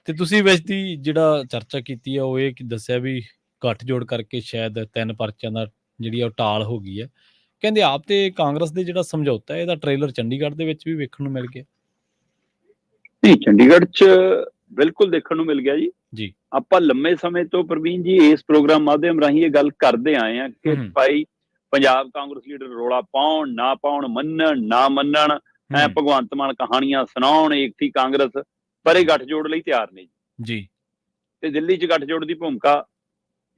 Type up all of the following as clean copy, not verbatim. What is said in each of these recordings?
ਤੇ ਤੁਸੀਂ ਵਿੱਚ ਦੀ ਜਿਹੜਾ ਚਰਚਾ ਕੀਤੀ ਆ ਉਹ ਇਹ ਕਿ ਦੱਸਿਆ ਵੀ ਗੱਠਜੋੜ ਕਰਕੇ ਸ਼ਾਇਦ 3 ਪਰਚਿਆਂ ਦਾ ਜਿਹੜੀ ਆ ਉਹ ਟਾਲ ਹੋ ਗਈ ਹੈ। ਕਹਿੰਦੇ ਆਪ ਤੇ ਕਾਂਗਰਸ ਦੇ ਜਿਹੜਾ ਸਮਝੌਤਾ ਹੈ ਇਹਦਾ ਟ੍ਰੇਲਰ ਚੰਡੀਗੜ੍ਹ ਦੇ ਵਿੱਚ ਵੀ ਵੇਖਣ ਨੂੰ ਮਿਲ ਗਿਆ। ਨਹੀਂ, ਚੰਡੀਗੜ੍ਹ 'ਚ ਬਿਲਕੁਲ ਦੇਖਣ ਨੂੰ ਮਿਲ ਗਿਆ ਜੀ। ਜੀ। ਆਪਾਂ ਲੰਮੇ ਸਮੇਂ ਤੋਂ ਪ੍ਰਵੀਨ ਜੀ ਇਸ ਪ੍ਰੋਗਰਾਮ ਮਾਧਿਅਮ ਰਾਹੀਂ ਇਹ ਗੱਲ ਕਰਦੇ ਆਏ ਆ ਕਿ ਭਾਈ ਪੰਜਾਬ ਕਾਂਗਰਸ ਲੀਡਰ ਰੌਲਾ ਪਾਉਣ ਨਾ ਪਾਉਣ, ਮੰਨਣ ਨਾ ਮੰਨਣ, ਭਗਵੰਤ ਮਾਨ ਕਹਾਣੀਆਂ ਸੁਣਾਉਣ, ਏਕਤੀ ਕਾਂਗਰਸ, ਪਰ ਇਹ ਗੱਠਜੋੜ ਲਈ ਤਿਆਰ ਨੇ ਜੀ। ਤੇ ਦਿੱਲੀ 'ਚ ਗੱਠਜੋੜ ਦੀ ਭੂਮਿਕਾ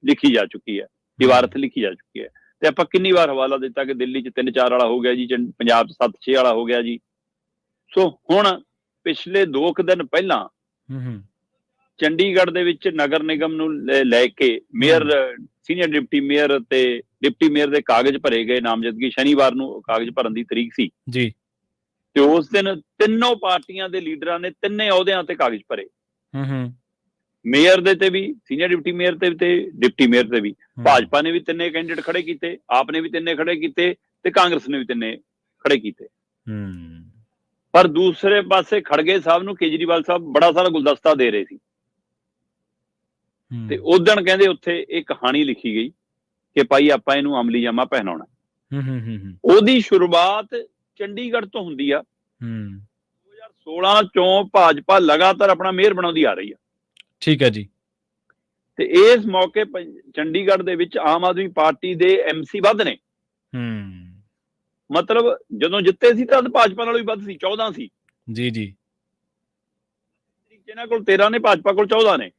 ਲਿਖੀ ਜਾ ਚੁੱਕੀ ਹੈ, ਇਬਾਰਤ ਲਿਖੀ ਜਾ ਚੁੱਕੀ ਹੈ। ਤੇ ਆਪਾਂ ਕਿੰਨੀ ਵਾਰ ਹਵਾਲਾ ਦਿੱਤਾ ਕਿ ਦਿੱਲੀ 'ਚ 3-4 ਵਾਲਾ ਹੋ ਗਿਆ ਜੀ, ਪੰਜਾਬ 'ਚ 7-6 ਵਾਲਾ ਹੋ ਗਿਆ ਜੀ। ਸੋ ਹੁਣ ਪਿਛਲੇ 2 ਦਿਨ ਪਹਿਲਾਂ ਚੰਡੀਗੜ੍ਹ ਦੇ ਵਿੱਚ ਨਗਰ ਨਿਗਮ ਨੂੰ ਲੈ ਕੇ ਮੇਅਰ, ਸੀਨੀਅਰ ਡਿਪਟੀ ਮੇਅਰ ਤੇ ਡਿਪਟੀ ਮੇਅਰ ਦੇ ਕਾਗਜ਼ ਭਰੇ ਗਏ। ਨਾਮਜ਼ਦਗੀ ਸ਼ਨੀਵਾਰ ਨੂੰ ਕਾਗਜ਼ ਭਰਨ ਦੀ ਤਰੀਕ ਸੀ ਜੀ। ਤੇ ਉਸ ਦਿਨ ਤਿੰਨੋਂ ਪਾਰਟੀਆਂ ਦੇ ਲੀਡਰਾਂ ਨੇ ਤਿੰਨੇ ਅਹੁਦਿਆਂ ਤੇ ਕਾਗਜ਼ ਭਰੇ। ਮੇਅਰ ਦੇ ਤੇ ਵੀ, ਸੀਨੀਅਰ ਡਿਪਟੀ ਮੇਅਰ ਤੇ ਡਿਪਟੀ ਮੇਅਰ ਤੇ ਵੀ। ਭਾਜਪਾ ਨੇ ਵੀ ਤਿੰਨੇ ਕੈਂਡੀਡੇਟ ਖੜੇ ਕੀਤੇ, ਆਪ ਨੇ ਵੀ ਤਿੰਨੇ ਖੜੇ ਕੀਤੇ ਤੇ ਕਾਂਗਰਸ ਨੇ ਵੀ ਤਿੰਨੇ ਖੜੇ ਕੀਤੇ। ਪਰ ਦੂਸਰੇ ਪਾਸੇ ਖੜਗੇ ਸਾਹਿਬ ਨੂੰ ਕੇਜਰੀਵਾਲ ਸਾਹਿਬ ਬੜਾ ਸਾਰਾ ਗੁਲਦਸਤਾ ਦੇ ਰਹੇ ਸੀ ਤੇ ਉਦਣ ਕਹਿੰਦੇ ਉੱਥੇ ਇਹ ਕਹਾਣੀ ਲਿਖੀ ਗਈ ਕਿ ਭਾਈ ਆਪਾਂ ਇਹਨੂੰ ਅਮਲੀ ਜਾਮਾ ਪਹਿਨਾਉਣਾ। ਉਹਦੀ ਸ਼ੁਰੂਆਤ ਚੰਡੀਗੜ੍ਹ ਤੋਂ ਹੁੰਦੀ ਆ। 2016 ਚੋਂ ਭਾਜਪਾ ਲਗਾਤਾਰ ਆਪਣਾ ਮੇਅਰ ਬਣਾਉਂਦੀ ਆ ਰਹੀ ਆ। ਠੀਕ ਹੈ ਜੀ। ਤੇ ਇਸ ਮੌਕੇ ਚੰਡੀਗੜ੍ਹ ਦੇ ਵਿੱਚ ਆਮ ਆਦਮੀ ਪਾਰਟੀ ਦੇ MC ਵੱਧ ਨੇ। ਮਤਲਬ ਜਦੋਂ ਜਿੱਤੇ ਸੀ ਤਾਂ ਭਾਜਪਾ ਨਾਲੋਂ ਵੀ ਵੱਧ ਸੀ, 14 ਸੀ। ਜੀ ਜੀ। ਇਹਨਾਂ ਕੋਲ 13 ਨੇ, ਭਾਜਪਾ ਕੋਲ 14 ਨੇ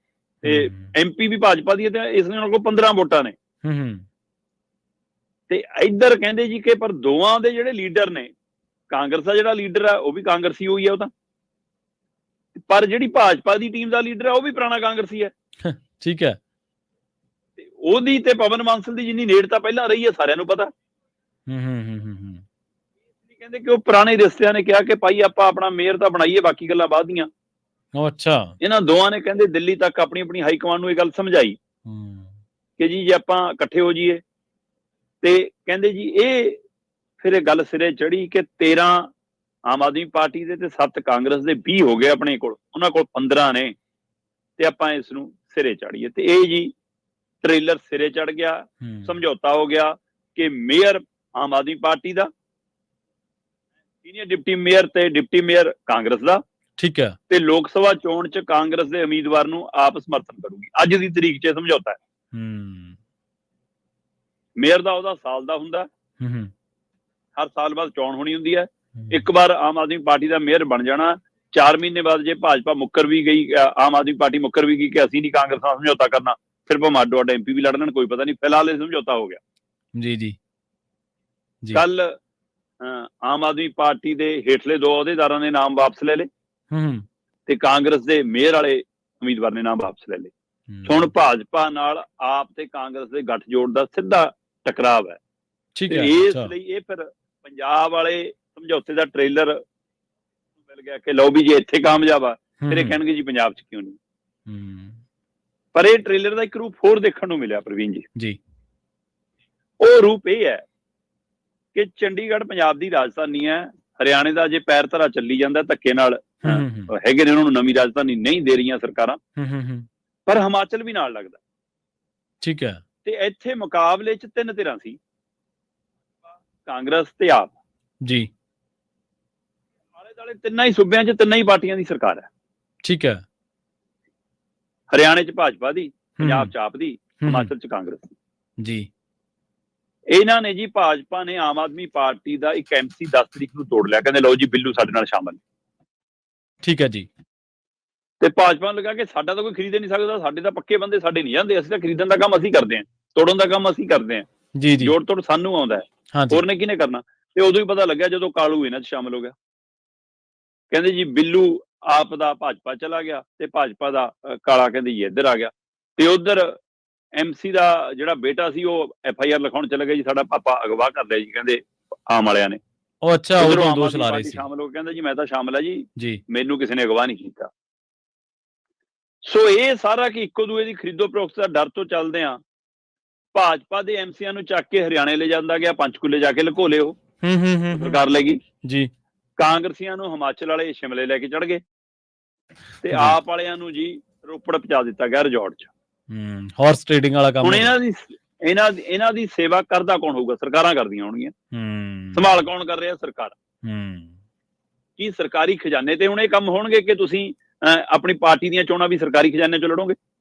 ਤੇ MP ਵੀ ਭਾਜਪਾ ਦੀ ਹੈ ਤੇ ਇਸ ਨਾਲ ਕੋਲ 15 ਵੋਟਾਂ ਨੇ। ਤੇ ਇੱਧਰ ਕਹਿੰਦੇ ਜੀ ਕਿ ਪਰ ਦੋਵਾਂ ਦੇ ਜਿਹੜੇ ਲੀਡਰ ਨੇ, ਕਾਂਗਰਸ ਦਾ ਜਿਹੜਾ ਲੀਡਰ ਆ ਉਹ ਵੀ ਕਾਂਗਰਸੀ ਹੋਈ ਆ ਉਹ ਤਾਂ, ਪਰ ਜਿਹੜੀ ਭਾਜਪਾ ਦੀ ਟੀਮ ਦਾ ਲੀਡਰ ਆ ਉਹ ਵੀ ਪੁਰਾਣਾ ਕਾਂਗਰਸੀ ਹੈ। ਠੀਕ ਹੈ। ਤੇ ਉਹਦੀ ਤੇ ਪਵਨ ਬਾਂਸਲ ਦੀ ਜਿੰਨੀ ਨੇੜਤਾ ਪਹਿਲਾਂ ਰਹੀ ਹੈ ਸਾਰਿਆਂ ਨੂੰ ਪਤਾ। ਕਹਿੰਦੇ ਕਿ ਉਹ ਪੁਰਾਣੇ ਰਿਸ਼ਤਿਆਂ ਨੇ ਕਿਹਾ ਕਿ ਭਾਈ ਆਪਾਂ ਆਪਣਾ ਮੇਅਰ ਤਾਂ ਬਣਾਈਏ, ਬਾਕੀ ਗੱਲਾਂ ਬਾਅਦ ਦੀਆਂ। ਅੱਛਾ। ਇਹਨਾਂ ਦੋਵਾਂ ਨੇ ਕਹਿੰਦੇ ਦਿੱਲੀ ਤੱਕ ਆਪਣੀ ਆਪਣੀ ਹਾਈ ਕਮਾਂਡ ਨੂੰ ਇਹ ਗੱਲ ਸਮਝਾਈ ਕਿ ਜੀ ਜੇ ਆਪਾਂ ਇਕੱਠੇ ਹੋ ਜਾਈਏ। ਤੇ ਕਹਿੰਦੇ ਜੀ ਇਹ ਫਿਰ ਇਹ ਗੱਲ ਸਿਰੇ ਚੜੀ ਕਿ 13 ਆਮ ਆਦਮੀ ਪਾਰਟੀ ਦੇ ਤੇ 7 ਕਾਂਗਰਸ ਦੇ 20 ਹੋ ਗਏ ਆਪਣੇ ਕੋਲ, ਉਹਨਾਂ ਕੋਲ 15 ਨੇ ਤੇ ਆਪਾਂ ਇਸ ਨੂੰ ਸਿਰੇ ਚਾੜੀਏ। ਤੇ ਇਹ ਜੀ ਟ੍ਰੇਲਰ ਸਿਰੇ ਚੜ ਗਿਆ, ਸਮਝੌਤਾ ਹੋ ਗਿਆ ਕਿ ਮੇਅਰ ਆਮ ਆਦਮੀ ਪਾਰਟੀ ਦਾ, ਸੀਨੀਅਰ ਡਿਪਟੀ ਮੇਅਰ ਤੇ ਡਿਪਟੀ ਮੇਅਰ ਕਾਂਗਰਸ ਦਾ। ਠੀਕ ਹੈ। ਤੇ ਲੋਕ ਸਭਾ ਚੋਣ 'ਚ ਕਾਂਗਰਸ ਦੇ ਉਮੀਦਵਾਰ ਨੂੰ ਆਪ ਸਮਰਥਨ ਕਰੂਗੀ। ਅੱਜ ਦੀ ਤਰੀਕ 'ਚ ਸਮਝੌਤਾ ਹੈ। ਮੇਅਰ ਦਾ ਉਹਦਾ ਸਾਲ ਦਾ ਹੁੰਦਾ, ਹਰ ਸਾਲ ਬਾਅਦ ਚੋਣ ਹੋਣੀ ਹੁੰਦੀ ਹੈ। ਇੱਕ ਵਾਰ ਆਮ ਆਦਮੀ ਪਾਰਟੀ ਦਾ ਮੇਅਰ ਬਣ ਜਾਣਾ, 4 ਮਹੀਨੇ ਬਾਅਦ ਜੇ ਭਾਜਪਾ ਮੁੱਕਰ ਵੀ ਗਈ, ਆਮ ਆਦਮੀ ਪਾਰਟੀ ਮੁੱਕਰ ਵੀ ਗਈ ਕਿ ਅਸੀਂ ਨਹੀਂ ਕਾਂਗਰਸ ਨਾਲ ਸਮਝੌਤਾ ਕਰਨਾ, ਸਿਰਫ ਅੱਡੋ ਅੱਡ MP ਵੀ ਲੜਨ, ਕੋਈ ਪਤਾ ਨਹੀਂ। ਫਿਲਹਾਲ ਇਹ ਸਮਝੌਤਾ ਹੋ ਗਿਆ। ਜੀ ਜੀ। ਕੱਲ ਆਮ ਆਦਮੀ ਪਾਰਟੀ ਦੇ ਹੇਠਲੇ 2 ਅਹੁਦੇਦਾਰਾਂ ਨੇ ਨਾਮ ਵਾਪਸ ਲੈ ਲਏ ਤੇ ਕਾਂਗਰਸ ਦੇ ਮੇਅਰ ਵਾਲੇ ਉਮੀਦਵਾਰ ਨੇ ਨਾਮ ਵਾਪਸ ਲੈ ਲਏ। ਹੁਣ ਭਾਜਪਾ ਨਾਲ ਆਪ ਤੇ ਕਾਂਗਰਸ ਦੇ ਗੱਠਜੋੜ ਦਾ ਸਿੱਧਾ ਟਕਰਾਵ ਹੈ। ਇਸ ਲਈ ਇਹ ਫਿਰ ਪੰਜਾਬ ਵਾਲੇ ਸਮਝੌਤੇ ਦਾ ਟ੍ਰੇਲਰ ਮਿਲ ਗਿਆ ਕਿ ਲਓ ਵੀ ਜੇ ਇੱਥੇ ਕਾਮਯਾਬ ਆ ਫਿਰ ਇਹ ਕਹਿਣਗੇ ਜੀ ਪੰਜਾਬ 'ਚ ਕਿਉਂ ਨਹੀਂ। ਪਰ ਇਹ ਟ੍ਰੇਲਰ ਦਾ ਇੱਕ ਰੂਪ ਹੋਰ ਦੇਖਣ ਨੂੰ ਮਿਲਿਆ ਪ੍ਰਵੀਨ ਜੀ। ਉਹ ਰੂਪ ਇਹ ਹੈ ਕਿ ਚੰਡੀਗੜ੍ਹ ਪੰਜਾਬ ਦੀ ਰਾਜਧਾਨੀ ਹੈ, ਹਰਿਆਣੇ ਦਾ ਜੇ ਪੈਰ ਧਰਾ ਚੱਲੀ ਜਾਂਦਾ ਧੱਕੇ ਨਾਲ, ਹੈਗੇ ਨੇ ਉਹਨਾਂ ਨੂੰ ਨਵੀਂ ਰਾਜਧਾਨੀ ਨਹੀਂ ਦੇ ਰਹੀਆਂ ਸਰਕਾਰਾਂ, ਪਰ ਹਿਮਾਚਲ ਵੀ ਨਾਲ ਲੱਗਦਾ। ਠੀਕ ਹੈ। ਤੇ ਇੱਥੇ ਮੁਕਾਬਲੇ 'ਚ 3 ਧਿਰਾਂ ਸੀ, ਕਾਂਗਰਸ ਤੇ ਆਪ ਜੀ। ਆਲੇ ਦੁਆਲੇ ਤਿੰਨਾਂ ਹੀ ਸੂਬਿਆਂ 'ਚ ਤਿੰਨਾਂ ਹੀ ਪਾਰਟੀਆਂ ਦੀ ਸਰਕਾਰ ਹੈ। ਠੀਕ ਹੈ। ਹਰਿਆਣੇ 'ਚ ਭਾਜਪਾ ਦੀ, ਪੰਜਾਬ 'ਚ ਆਪ ਦੀ, ਹਿਮਾਚਲ 'ਚ ਕਾਂਗਰਸ ਦੀ। ਜੀ। ਇਹਨਾਂ ਨੇ ਜੀ, ਭਾਜਪਾ ਨੇ ਆਮ ਆਦਮੀ ਪਾਰਟੀ ਦਾ ਇੱਕ MC 10 ਤਰੀਕ ਨੂੰ ਤੋੜ ਲਿਆ। ਕਹਿੰਦੇ ਲਓ ਜੀ ਬਿੱਲੂ ਸਾਡੇ ਨਾਲ ਸ਼ਾਮਲ। ਠੀਕ ਹੈ ਜੀ। ਤੇ ਭਾਜਪਾ ਨੂੰ ਲੱਗਾ ਕਿ ਸਾਡਾ ਤਾਂ ਕੋਈ ਖਰੀਦ ਨਹੀਂ ਸਕਦਾ, ਸਾਡੇ ਤਾਂ ਪੱਕੇ ਬੰਦੇ ਸਾਡੇ ਨਹੀਂ ਜਾਂਦੇ, ਅਸੀਂ ਤਾਂ ਖਰੀਦਣ ਦਾ ਕੰਮ ਅਸੀਂ ਕਰਦੇ ਹਾਂ, ਤੋੜਨ ਦਾ ਕੰਮ ਅਸੀਂ ਕਰਦੇ ਹਾਂ। ਜੀ ਜੀ। ਜੋੜ ਤੋੜ ਸਾਨੂੰ ਆਉਂਦਾ ਹੈ, ਹੋਰ ਨੇ ਕਿਹਨੇ ਕਰਨਾ। ਤੇ ਉਦੋਂ ਹੀ ਪਤਾ ਲੱਗਿਆ ਜਦੋਂ ਕਾਲੂ ਇਹਨਾਂ 'ਚ ਸ਼ਾਮਲ ਹੋ ਗਿਆ। ਕਹਿੰਦੇ ਜੀ ਬਿੱਲੂ ਆਪ ਦਾ ਭਾਜਪਾ ਚਲਾ ਗਿਆ ਤੇ ਭਾਜਪਾ ਦਾ ਕਾਲਾ ਕਹਿੰਦੇ ਜੀ ਇੱਧਰ ਆ ਗਿਆ। ਤੇ ਉਧਰ MC ਦਾ ਜਿਹੜਾ ਬੇਟਾ ਸੀ ਉਹ FIR ਲਿਖਾਉਣ ਚਲਾ ਗਿਆ ਜੀ, ਸਾਡਾ ਪਾਪਾ ਅਗਵਾ ਕਰ ਲਿਆ ਜੀ, ਕਹਿੰਦੇ ਆਮ ਵਾਲਿਆਂ ਨੇ। ਉਹ ਅੱਛਾ, ਉਧਰੋਂ ਦੋਸ਼ ਲਾ ਰਹੇ ਸੀ। ਸ਼ਾਮਲ ਹੋ ਕੇ ਕਹਿੰਦਾ ਜੀ ਮੈਂ ਤਾਂ ਸ਼ਾਮਲ ਹੈ ਜੀ, ਮੈਨੂੰ ਕਿਸੇ ਨੇ ਅਗਵਾ ਨਹੀਂ ਕੀਤਾ। ਸੋ ਇਹ ਸਾਰਾ ਕਿ ਇੱਕੋ ਦੂਏ ਦੀ ਖਰੀਦੋ ਫਰੋਖਤ ਦਾ ਡਰ ਤੋਂ ਚੱਲਦੇ ਆ ਭਾਜਪਾ ਦੇ MCਆਂ ਨੂੰ ਚੱਕ ਕੇ ਹਰਿਆਣੇ ਲੈ ਜਾਂਦਾ ਗਿਆ, ਪੰਚਕੂਲੇ ਜਾ ਕੇ ਲੁਕੋ ਲਿਓ, ਸਰਕਾਰ ਲੈ ਗਈ ਜੀ। ਕਾਂਗਰਸੀਆਂ ਨੂੰ ਹਿਮਾਚਲ ਵਾਲੇ ਸ਼ਿਮਲੇ ਲੈ ਕੇ ਚੜ ਗਏ ਤੇ ਜੀ। ਆਪ ਵਾਲਿਆਂ ਨੂੰ ਜੀ ਰੋਪੜ ਪਹੁੰਚਾ ਦਿੱਤਾ ਗਿਆ ਰਿਜ਼ੋਰਟ 'ਚ। ਹਾਰਸ ਟ੍ਰੇਡਿੰਗ ਵਾਲਾ ਕੰਮ ਹੁਣ ਹੋ ਗਿਆ। ਇਹਨਾਂ ਦੀ ਸੇਵਾ ਕਰਦਾ ਕੌਣ ਹੋਊਗਾ? ਸਰਕਾਰਾਂ ਕਰਦੀਆਂ ਹੋਣਗੀਆਂ। ਸੰਭਾਲ ਕੌਣ ਕਰ ਰਿਹਾ? ਸਰਕਾਰ। ਕੀ ਸਰਕਾਰੀ ਖਜ਼ਾਨੇ ਤੇ ਹੁਣ ਇਹ ਕੰਮ ਹੋਣਗੇ ਕਿ ਤੁਸੀਂ ਆਪਣੀ ਪਾਰਟੀ ਦੀਆਂ ਚੋਣਾਂ ਵੀ ਸਰਕਾਰੀ ਖਜ਼ਾਨੇ 'ਚੋਂ ਲੜੋਗੇ?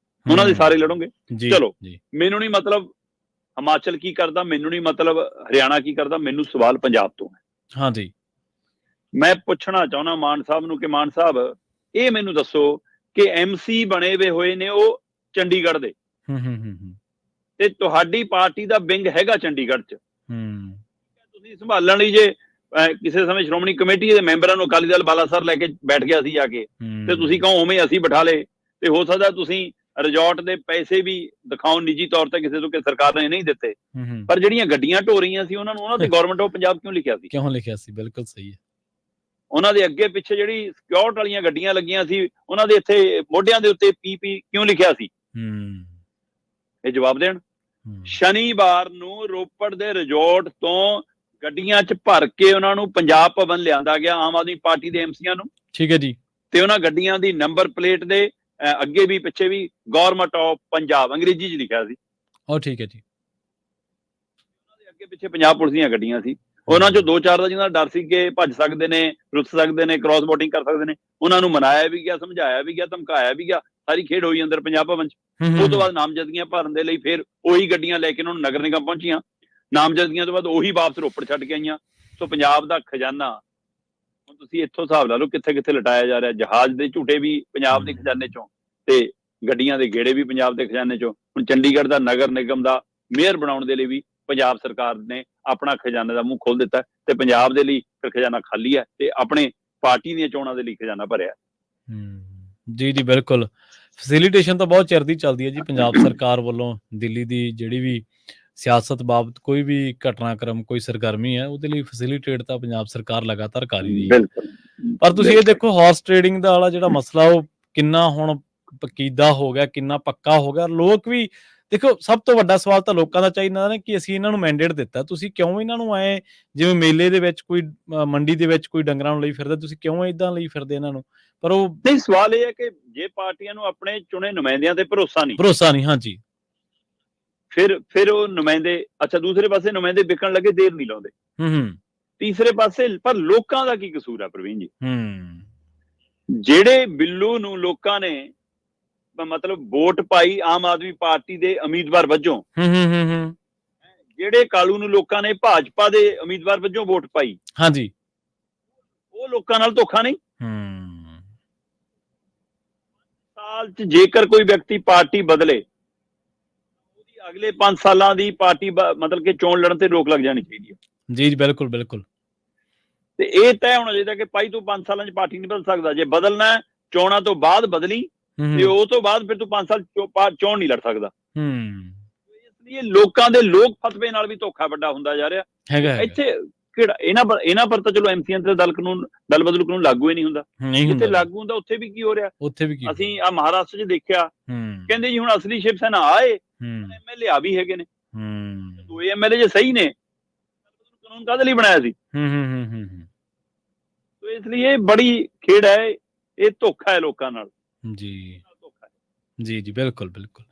ਉਹਨਾਂ ਦੇ ਸਾਰੇ ਲੜੋਗੇ। ਚਲੋ, ਮੈਨੂੰ ਨਹੀਂ ਮਤਲਬ ਹਿਮਾਚਲ ਕੀ ਕਰਦਾ, ਮੈਨੂੰ ਨਹੀਂ ਮਤਲਬ ਹਰਿਆਣਾ ਕੀ ਕਰਦਾ, ਮੈਨੂੰ ਸਵਾਲ ਪੰਜਾਬ ਤੋਂ ਹੈ। ਹਾਂਜੀ, ਮੈਂ ਪੁੱਛਣਾ ਚਾਹੁੰਦਾ ਮਾਨ ਸਾਹਿਬ ਨੂੰ ਕਿ ਮਾਨ ਸਾਹਿਬ, ਇਹ ਮੈਨੂੰ ਦੱਸੋ ਕਿ MC ਬਣੇ ਵੇ ਹੋਏ ਨੇ ਉਹ ਚੰਡੀਗੜ੍ਹ ਦੇ, ਤੇ ਤੁਹਾਡੀ ਪਾਰਟੀ ਦਾ ਵਿੰਗ ਹੈਗਾ ਚੰਡੀਗੜ੍ਹ 'ਚ। ਤੁਸੀਂ ਸੰਭਾਲਣ ਲਈ ਜੇ ਕਿਸੇ ਸਮੇਂ ਸ਼੍ਰੋਮਣੀ ਕਮੇਟੀ ਦੇ ਮੈਂਬਰਾਂ ਨੂੰ ਅਕਾਲੀ ਦਲ ਬਾਲਾਸਰ ਲੈ ਕੇ ਬੈਠ ਗਿਆ ਸੀ ਜਾ ਕੇ, ਤੇ ਤੁਸੀਂ ਕਹੋ ਉਵੇਂ ਅਸੀਂ ਬਿਠਾ ਲਏ, ਤੇ ਹੋ ਸਕਦਾ ਤੁਸੀਂ ਰਿਜ਼ੋਰਟ ਦੇ ਪੈਸੇ ਵੀ ਦਿਖਾਉਣ ਨਿੱਜੀ ਤੌਰ ਤੇ ਕਿਸੇ ਤੋਂ, ਕਿ ਸਰਕਾਰ ਨੇ ਨਹੀਂ ਦਿੱਤੇ, ਪਰ ਜਿਹੜੀਆਂ ਗੱਡੀਆਂ ਢੋ ਰਹੀਆਂ ਸੀ ਉਹਨਾਂ ਤੇ ਗਵਰਨਮੈਂਟ ਆਫ ਪੰਜਾਬ ਕਿਉਂ ਲਿਖਿਆ ਸੀ? ਕਿਉਂ ਲਿਖਿਆ ਸੀ? ਬਿਲਕੁਲ ਸਹੀ ਹੈ। ਉਹਨਾਂ ਦੇ ਅੱਗੇ ਪਿੱਛੇ ਜਿਹੜੀ ਸਿਕਿਉਰਟ ਵਾਲੀਆਂ ਗੱਡੀਆਂ ਲੱਗੀਆਂ ਸੀ, ਉਹਨਾਂ ਦੇ ਇੱਥੇ ਮੋਢਿਆਂ ਦੇ ਉੱਤੇ PP ਕਿਉਂ ਲਿਖਿਆ ਸੀ? ਇਹ ਜਵਾਬ ਦੇਣ। ਸ਼ਨੀਵਾਰ ਨੂੰ ਰੋਪੜ ਦੇ ਰਿਜ਼ੋਰਟ ਤੋਂ ਗੱਡੀਆਂ 'ਚ ਭਰ ਕੇ ਉਹਨਾਂ ਨੂੰ ਪੰਜਾਬ ਭਵਨ ਲਿਆਂਦਾ ਗਿਆ, ਆਮ ਆਦਮੀ ਪਾਰਟੀ ਦੇ MCਆਂ ਨੂੰ। ਠੀਕ ਹੈ ਜੀ। ਤੇ ਉਹਨਾਂ ਗੱਡੀਆਂ ਦੀ ਨੰਬਰ ਪਲੇਟ ਦੇ ਅੱਗੇ ਵੀ ਪਿੱਛੇ ਵੀ ਗਵਰਨਮੈਂਟ ਆਫ ਪੰਜਾਬ ਅੰਗਰੇਜ਼ੀ 'ਚ ਲਿਖਿਆ ਸੀ। ਠੀਕ ਹੈ ਜੀ। ਉਹਨਾਂ ਦੇ ਅੱਗੇ ਪਿੱਛੇ ਪੰਜਾਬ ਪੁਲਿਸ ਦੀਆਂ ਗੱਡੀਆਂ ਸੀ। ਉਹਨਾਂ 'ਚੋਂ 2-4 ਦਾ ਜਿਹਨਾਂ ਦਾ ਡਰ ਸੀ ਕਿ ਭੱਜ ਸਕਦੇ ਨੇ, ਰੁੱਸ ਸਕਦੇ ਨੇ, ਕ੍ਰਾਸ ਵੋਟਿੰਗ ਕਰ ਸਕਦੇ ਨੇ, ਉਹਨਾਂ ਨੂੰ ਮਨਾਇਆ ਵੀ ਗਿਆ, ਸਮਝਾਇਆ ਵੀ ਗਿਆ, ਧਮਕਾਇਆ ਵੀ ਗਿਆ। ਸਾਰੀ ਖੇਡ ਹੋਈ ਅੰਦਰ ਪੰਜਾਬ ਭਵਨ 'ਚ। ਉਹ ਤੋਂ ਬਾਅਦ ਨਾਮਜ਼ਦਗੀਆਂ ਭਰਨ ਦੇ ਲਈ ਫਿਰ ਉਹੀ ਗੱਡੀਆਂ ਲੈ ਕੇ ਉਹਨਾਂ ਨੂੰ ਨਗਰ ਨਿਗਮ ਪਹੁੰਚੀਆਂ। ਨਾਮਜ਼ਦਗੀਆਂ ਤੋਂ ਬਾਅਦ ਉਹੀ ਵਾਪਸ ਰੋਪੜ ਛੱਡ ਕੇ ਆਈਆਂ। ਸੋ ਪੰਜਾਬ ਦਾ ਖਜ਼ਾਨਾ ਹੁਣ ਤੁਸੀਂ ਇੱਥੋਂ ਹਿਸਾਬ ਲਾ ਲਓ ਕਿੱਥੇ ਕਿੱਥੇ ਲਟਾਇਆ ਜਾ ਰਿਹਾ। ਜਹਾਜ਼ ਦੇ ਝੂਟੇ ਵੀ ਪੰਜਾਬ ਦੇ ਖਜ਼ਾਨੇ 'ਚੋਂ, ਤੇ ਗੱਡੀਆਂ ਦੇ ਗੇੜੇ ਵੀ ਪੰਜਾਬ ਦੇ ਖਜ਼ਾਨੇ 'ਚੋਂ। ਹੁਣ ਚੰਡੀਗੜ੍ਹ ਦਾ ਨਗਰ ਨਿਗਮ ਦਾ ਮੇਅਰ ਬਣਾਉਣ ਦੇ ਲਈ ਵੀ ਪੰਜਾਬ ਸਰਕਾਰ ਨੇ ਆਪਣਾ ਖਜ਼ਾਨੇ ਦਾ ਮੂੰਹ ਖੋਲ ਦਿੱਤਾ, ਤੇ ਪੰਜਾਬ ਦੇ ਲਈ ਫਿਰ ਖਜ਼ਾਨਾ ਖਾਲੀ ਹੈ, ਤੇ ਆਪਣੇ ਪਾਰਟੀ ਦੀਆਂ ਚੋਣਾਂ ਦੇ ਲਈ ਖਜ਼ਾਨਾ ਭਰਿਆ। ਜੀ ਜੀ, ਬਿਲਕੁਲ। ਫੈਸਿਲਿਟੇਸ਼ਨ ਤਾਂ ਬਹੁਤ ਚਿਰ ਦੀ ਚੱਲਦੀ ਹੈ ਜੀ ਪੰਜਾਬ ਸਰਕਾਰ ਵੱਲੋਂ। ਦਿੱਲੀ ਦੀ ਜਿਹੜੀ ਵੀ ਸਿਆਸਤ ਬਾਬਤ ਕੋਈ ਵੀ ਘਟਨਾਕ੍ਰਮ, ਕੋਈ ਸਰਗਰਮੀ ਹੈ, ਉਹਦੇ ਲਈ ਫੈਸਿਲਿਟੇਟ ਤਾਂ ਪੰਜਾਬ ਸਰਕਾਰ ਲਗਾਤਾਰ ਕਰ ਹੀ ਰਹੀ ਹੈ। ਪਰ ਤੁਸੀਂ ਇਹ ਦੇਖੋ, ਹਾਰਸ ਟ੍ਰੇਡਿੰਗ ਦਾ ਵਾਲਾ ਜਿਹੜਾ ਮਸਲਾ ਉਹ ਕਿੰਨਾ ਹੁਣ ਪਕੀਦਾ ਹੋ ਗਿਆ, ਕਿੰਨਾ ਪੱਕਾ ਹੋ ਗਿਆ। ਲੋਕ ਵੀ ਦੇਖੋ, ਸਭ ਤੋਂ ਵੱਡਾ ਸਵਾਲ ਤਾਂ ਲੋਕਾਂ ਦਾ ਚਾਹੀਦਾ ਨਾ ਕਿ ਅਸੀਂ ਇਹਨਾਂ ਨੂੰ ਮੈਂਡੇਟ ਦਿੱਤਾ, ਤੁਸੀਂ ਕਿਉਂ ਇਹਨਾਂ ਨੂੰ ਐ, ਜਿਵੇਂ ਮੇਲੇ ਦੇ ਵਿੱਚ ਕੋਈ ਮੰਡੀ ਦੇ ਵਿੱਚ ਕੋਈ ਡੰਗਰਾਂ ਨੂੰ ਲਈ ਫਿਰਦਾ, ਤੁਸੀਂ ਕਿਉਂ ਏਦਾਂ ਲਈ ਫਿਰਦੇ ਇਹਨਾਂ ਨੂੰ? ਪਰ ਉਹ ਨਹੀਂ, ਸਵਾਲ ਇਹ ਹੈ ਕਿ ਜੇ ਪਾਰਟੀਆਂ ਨੂੰ ਆਪਣੇ ਚੁਣੇ ਨੁਮਾਇੰਦਿਆਂ ਤੇ ਭਰੋਸਾ ਨਹੀਂ, ਹਾਂਜੀ, ਫਿਰ ਉਹ ਨੁਮਾਇੰਦੇ, ਅੱਛਾ, ਦੂਸਰੇ ਪਾਸੇ ਨੁਮਾਇੰਦੇ ਵਿਕਣ ਲੱਗੇ, ਦੇਰ ਨਹੀਂ ਲਾਉਂਦੇ। ਤੀਸਰੇ ਪਾਸੇ ਪਰ ਲੋਕਾਂ ਦਾ ਕੀ ਕਸੂਰ ਹੈ ਪ੍ਰਵੀਨ ਜੀ? ਜਿਹੜੇ ਬਿੱਲੂ ਨੂੰ ਲੋਕਾਂ ਨੇ ਮਤਲਬ ਵੋਟ ਪਾਈ ਆਮ ਆਦਮੀ ਪਾਰਟੀ ਦੇ ਉਮੀਦਵਾਰ ਵਜੋਂ, ਜਿਹੜੇ ਕਾਲੂ ਨੂੰ ਲੋਕਾਂ ਨੇ ਭਾਜਪਾ ਦੇ ਉਮੀਦਵਾਰ ਵਜੋਂ ਵੋਟ ਪਾਈ, ਹਾਂਜੀ, ਉਹ ਲੋਕਾਂ ਨਾਲ ਧੋਖਾ ਨਹੀਂ? ਸਾਲ 'ਚ ਜੇਕਰ ਕੋਈ ਵਿਅਕਤੀ ਪਾਰਟੀ ਬਦਲੇ, ਉਹਦੀ ਅਗਲੇ 5 ਸਾਲਾਂ ਦੀ ਪਾਰਟੀ ਮਤਲਬ ਕਿ ਚੋਣ ਲੜਨ ਤੇ ਰੋਕ ਲੱਗ ਜਾਣੀ ਚਾਹੀਦੀ ਹੈ। ਜੀ, ਬਿਲਕੁਲ ਬਿਲਕੁਲ। ਤੇ ਇਹ ਤੈਅ ਹੋਣਾ ਚਾਹੀਦਾ ਕਿ ਭਾਈ ਤੂੰ 5 ਸਾਲਾਂ 'ਚ ਪਾਰਟੀ ਨਹੀਂ ਬਦਲ ਸਕਦਾ। ਜੇ ਬਦਲਣਾ ਚੋਣਾਂ ਤੋਂ ਬਾਅਦ ਬਦਲੀ, ਤੇ ਉਹ ਤੋਂ ਬਾਅਦ ਫਿਰ ਤੂੰ 5 ਸਾਲ ਚੋਣ ਨਹੀਂ ਲੜ ਸਕਦਾ। ਇਸ ਲਈ ਲੋਕਾਂ ਦੇ ਲੋਕ ਫਤਵੇ ਨਾਲ ਵੀ ਧੋਖਾ ਵੱਡਾ ਹੁੰਦਾ ਜਾ ਰਿਹਾ ਇੱਥੇ। ਕਿਹੜਾ ਇਹਨਾਂ ਪਰ ਤਾਂ ਚਲੋ MCਆਂ ਤੇ ਦਲ ਬਦਲੂ ਕਾਨੂੰਨ ਲਾਗੂ ਹੀ ਨਹੀਂ ਹੁੰਦਾ। ਜਿੱਥੇ ਲਾਗੂ ਹੁੰਦਾ ਉੱਥੇ ਵੀ ਕੀ ਹੋ ਰਿਹਾ? ਅਸੀਂ ਆ ਮਹਾਰਾਸ਼ਟਰ 'ਚ ਦੇਖਿਆ, ਕਹਿੰਦੇ ਜੀ ਹੁਣ ਅਸਲੀ ਸ਼ਿਵ ਸੈਨਾ ਆਏ, MLA ਆ ਵੀ ਹੈਗੇ ਨੇ, 2 MLA ਜੇ ਸਹੀ ਨੇ, ਕਾਨੂੰਨ ਕਾਹਦੇ ਲਈ ਬਣਾਇਆ ਸੀ? ਇਸ ਲਈ ਇਹ ਬੜੀ ਖੇਡ ਹੈ, ਇਹ ਧੋਖਾ ਹੈ ਲੋਕਾਂ ਨਾਲ। ਜੀ ਜੀ ਜੀ, ਬਿਲਕੁਲ ਬਿਲਕੁਲ।